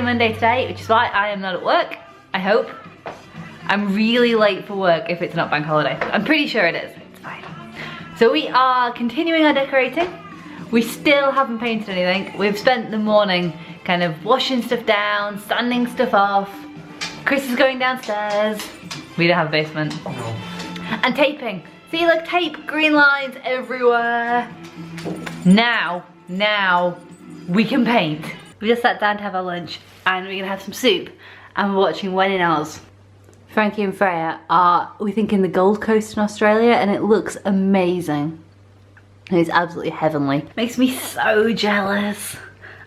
Monday today, which is why I am not at work, I hope. I'm really late for work if it's not bank holiday. I'm pretty sure it is, it's fine. So we are continuing our decorating. We still haven't painted anything. We've spent the morning kind of washing stuff down, sanding stuff off. Chris is going downstairs. We don't have a basement. No. And taping. See, like tape, green lines everywhere. Now we can paint. We just sat down to have our lunch and we're gonna have some soup and we're watching When in Oz. Frankie and Freya are, we think, in the Gold Coast in Australia, and it looks amazing. It's absolutely heavenly. Makes me so jealous.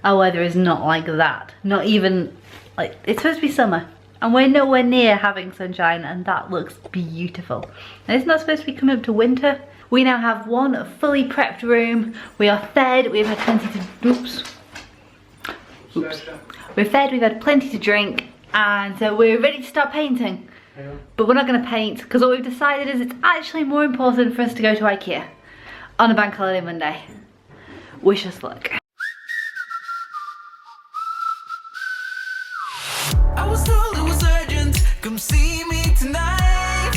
Our weather is not like that. Not even, like, it's supposed to be summer. And we're nowhere near having sunshine, and that looks beautiful. And it's not supposed to be coming up to winter. We now have one fully prepped room. We are fed, we've had plenty to, oops. We're fed, we've had plenty to drink, and so we're ready to start painting. Yeah. But we're not gonna paint, because what we've decided is it's actually more important for us to go to IKEA on a bank holiday Monday. Wish us luck. I was told it was urgent, come see me tonight.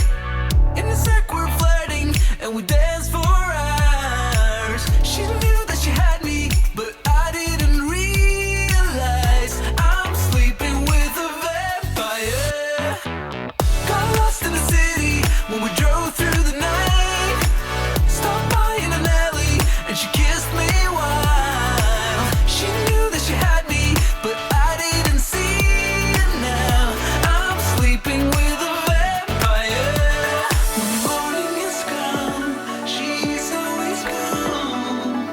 In the circle we're flirting, and we dance for hours. She knew that she had me, but I didn't realize I'm sleeping with a vampire. Got lost in the city when we drove through the night. Stopped by in an alley, and she kissed me wild. She knew that she had me, but I didn't see it now. I'm sleeping with a vampire. When morning is come, she's always gone.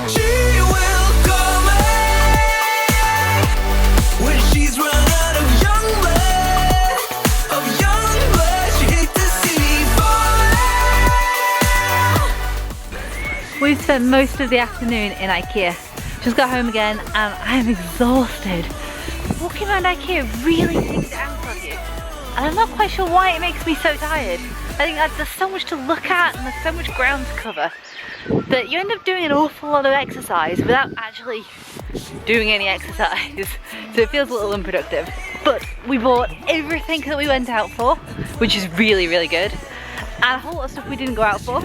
She will call me when she's run out of young blood. Of young blood, she hates to see me fall. We've spent most of the afternoon in IKEA. Just got home again and I'm exhausted. Walking around IKEA really takes it out of you. And I'm not quite sure why it makes me so tired. I think there's so much to look at and there's so much ground to cover that you end up doing an awful lot of exercise without actually doing any exercise. So it feels a little unproductive. But we bought everything that we went out for, which is really, really good. And a whole lot of stuff we didn't go out for,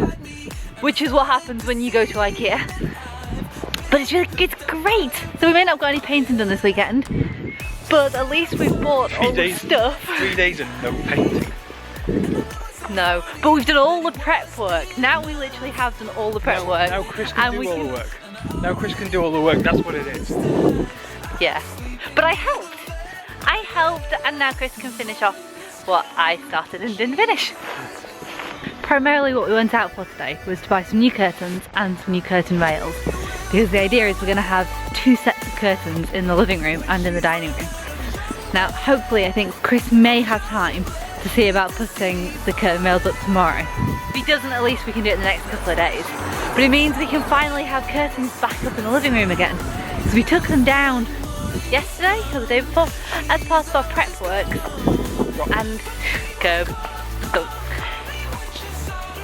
which is what happens when you go to IKEA. But it's great. So we may not have got any painting done this weekend, but at least we've bought all the stuff. 3 days and no painting. No, but we've done all the prep work. Now we literally have done all the prep work. Now Chris can do all the work. Now Chris can do all the work, that's what it is. Yeah, but I helped, and now Chris can finish off what I started and didn't finish. Primarily what we went out for today was to buy some new curtains and some new curtain rails, because the idea is we're going to have 2 sets of curtains in the living room and in the dining room. Now hopefully I think Chris may have time to see about putting the curtain rails up tomorrow. If he doesn't, at least we can do it in the next couple of days. But it means we can finally have curtains back up in the living room again, because we took them down yesterday or the day before as part of our prep work. And go.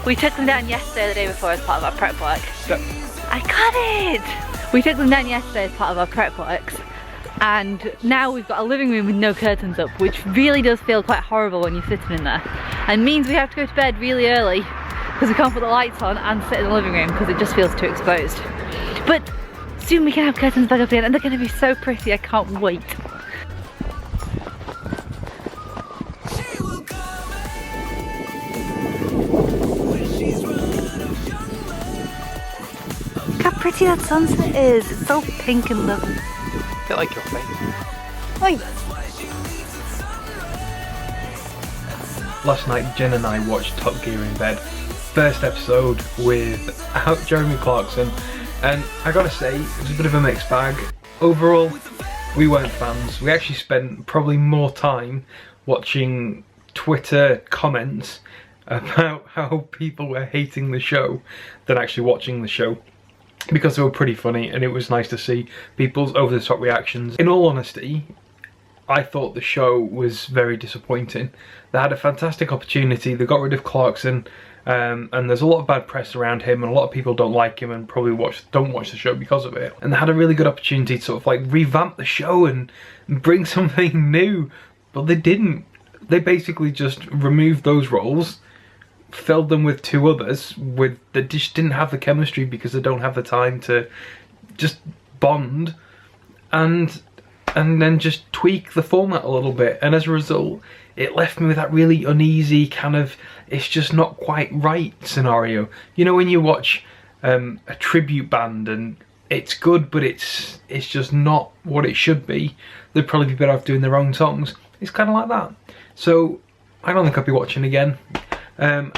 We took them down yesterday or the day before as part of our prep work. I got it! We took them down yesterday as part of our prep works, and now we've got a living room with no curtains up, which really does feel quite horrible when you're sitting in there. And means we have to go to bed really early because we can't put the lights on and sit in the living room because it just feels too exposed. But soon we can have curtains back up again and they're going to be so pretty, I can't wait. Look how pretty that sunset is. It's so pink and lovely. A bit like your face. Oi. Last night Jen and I watched Top Gear in bed. First episode without Jeremy Clarkson, and I gotta say, it was a bit of a mixed bag. Overall, we weren't fans. We actually spent probably more time watching Twitter comments about how people were hating the show than actually watching the show, because they were pretty funny and it was nice to see people's over-the-top reactions. In all honesty, I thought the show was very disappointing. They had a fantastic opportunity. They got rid of Clarkson, and there's a lot of bad press around him, and a lot of people don't like him and probably don't watch the show because of it. And they had a really good opportunity to sort of like revamp the show and bring something new, but they didn't. They basically just removed those roles, filled them with two others that just didn't have the chemistry because they don't have the time to just bond, and then just tweak the format a little bit. And as a result, it left me with that really uneasy kind of, it's just not quite right scenario. You know, when you watch a tribute band and it's good, but it's just not what it should be. They'd probably be better off doing their own songs. It's kind of like that. So I don't think I'll be watching again.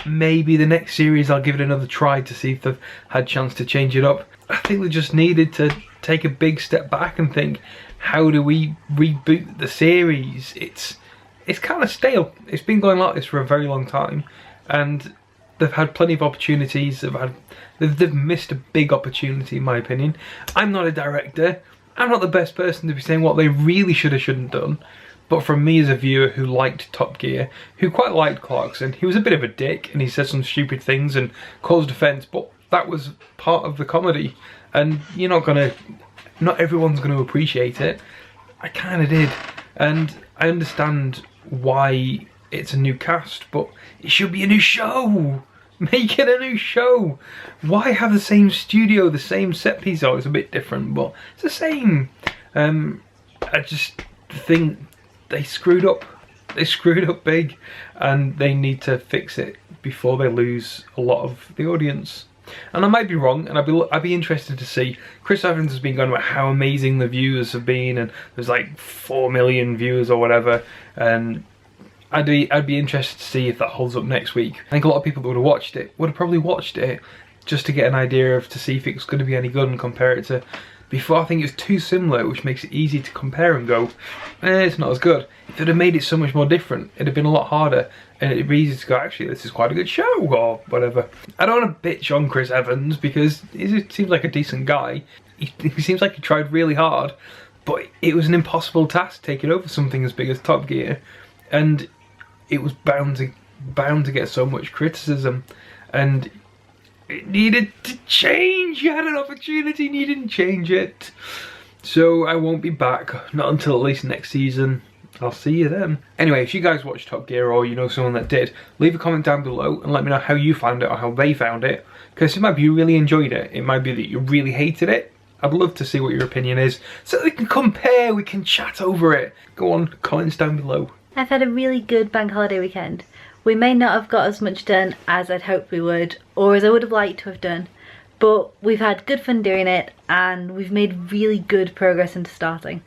Maybe the next series I'll give it another try to see if they've had a chance to change it up. I think they just needed to take a big step back and think, how do we reboot the series? It's kind of stale. It's been going like this for a very long time, and they've had plenty of opportunities. They've missed a big opportunity, in my opinion. I'm not a director. I'm not the best person to be saying what they really should have shouldn't done. But from me as a viewer who liked Top Gear, who quite liked Clarkson, he was a bit of a dick and he said some stupid things and caused offence, but that was part of the comedy, and not everyone's gonna appreciate it. I kinda did, and I understand why it's a new cast, but it should be a new show. Make it a new show. Why have the same studio, the same set piece? Oh, it's a bit different, but it's the same. I just think they screwed up. They screwed up big, and they need to fix it before they lose a lot of the audience. And I might be wrong, and I'd be interested to see. Chris Evans has been going about how amazing the viewers have been, and there's like 4 million viewers or whatever, and I'd be interested to see if that holds up next week. I think a lot of people that would have watched it would have probably watched it just to get an idea of, to see if it's going to be any good and compare it to before. I think it's too similar, which makes it easy to compare and go, it's not as good. If it had made it so much more different, it'd have been a lot harder, and it'd be easy to go, actually, this is quite a good show, or whatever. I don't want to bitch on Chris Evans, because he seems like a decent guy. He seems like he tried really hard, but it was an impossible task taking over something as big as Top Gear, and it was bound to get so much criticism, and it needed to change. You had an opportunity and you didn't change it. So I won't be back, not until at least next season. I'll see you then. Anyway, if you guys watched Top Gear, or you know someone that did, leave a comment down below and let me know how you found it or how they found it, because it might be you really enjoyed it, it might be that you really hated it. I'd love to see what your opinion is, so that we can compare, we can chat over it. Go on, comments down below. I've had a really good bank holiday weekend. We may not have got as much done as I'd hoped we would, or as I would have liked to have done, but we've had good fun doing it, and we've made really good progress into starting,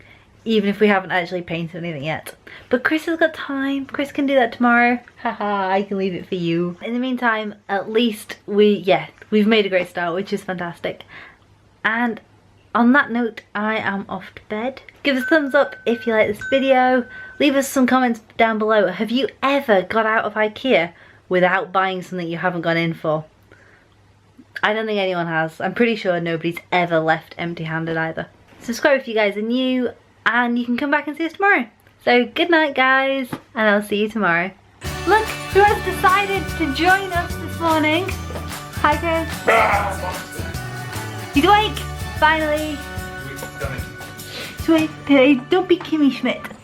even if we haven't actually painted anything yet. But Chris has got time. Chris can do that tomorrow. Haha, I can leave it for you. In the meantime, at least we've made a great start, which is fantastic. And on that note, I am off to bed. Give us a thumbs up if you like this video. Leave us some comments down below. Have you ever got out of IKEA without buying something you haven't gone in for? I don't think anyone has. I'm pretty sure nobody's ever left empty-handed either. Subscribe if you guys are new, and you can come back and see us tomorrow. So good night, guys, and I'll see you tomorrow. Look, who has decided to join us this morning? Hi, Chris. He's awake, finally. Sweet. Don't be Kimmy Schmidt.